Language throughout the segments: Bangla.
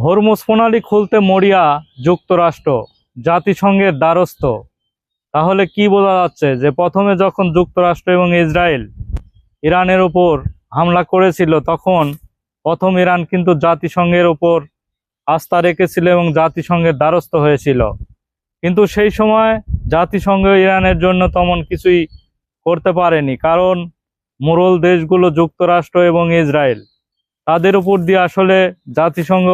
হরমুজ প্রণালী খুলতে মরিয়া যুক্তরাষ্ট্র, জাতিসংঘের দ্বারস্থ। তাহলে কি বোঝা যাচ্ছে যে প্রথমে যখন যুক্তরাষ্ট্র এবং ইসরায়েল ইরানের উপর হামলা করেছিল, তখন প্রথম ইরান কিন্তু জাতিসংঘের উপর আস্থা রেখেছিল এবং জাতিসংঘের দ্বারস্থ হয়েছিল। কিন্তু সেই সময় জাতিসংঘ ইরানের জন্য তেমন কিছুই করতে পারেনি, কারণ মোড়ল দেশগুলো যুক্তরাষ্ট্র এবং ইসরায়েল, তাদের উপর দিয়ে আসলে জাতিসংঘ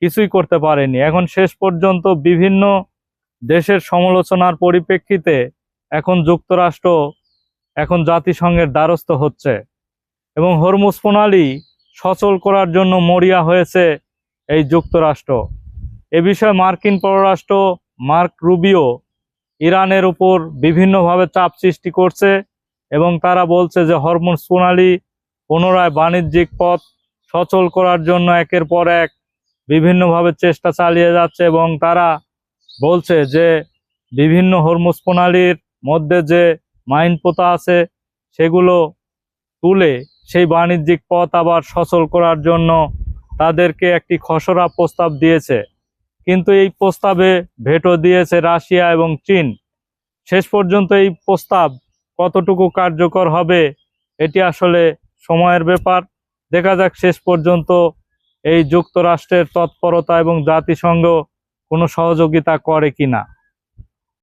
কিছুই করতে পারেনি। এখন শেষ পর্যন্ত বিভিন্ন দেশের সমালোচনার পরিপ্রেক্ষিতে এখন যুক্তরাষ্ট্র জাতিসংঘের দ্বারস্থ হচ্ছে এবং হরমুজ প্রণালী সচল করার জন্য মরিয়া হয়েছে এই যুক্তরাষ্ট্র। এ বিষয়ে মার্কিন পররাষ্ট্র মার্ক রুবিও ইরানের উপর বিভিন্নভাবে চাপ সৃষ্টি করছে এবং তারা বলছে যে হরমুজ প্রণালী পুনরায় বাণিজ্যিক পথ সচল করার জন্য একের পর এক বিভিন্নভাবে চেষ্টা চালিয়ে যাচ্ছে এবং তারা বলছে যে বিভিন্ন হরমুজ প্রণালীর মধ্যে যে মাইন পোতা আছে সেগুলো তুলে সেই বাণিজ্যিক পথ আবার সচল করার জন্য তাদেরকে একটি খসড়া প্রস্তাব দিয়েছে। কিন্তু এই প্রস্তাবে ভেটো দিয়েছে রাশিয়া এবং চীন। শেষ পর্যন্ত এই প্রস্তাব কতটুকু কার্যকর হবে এটি আসলে সময়ের ব্যাপার। দেখা যাক শেষ পর্যন্ত এই যুক্তরাষ্ট্রের তৎপরতা এবং জাতিসংঘ কোনো সহযোগিতা করে কিনা।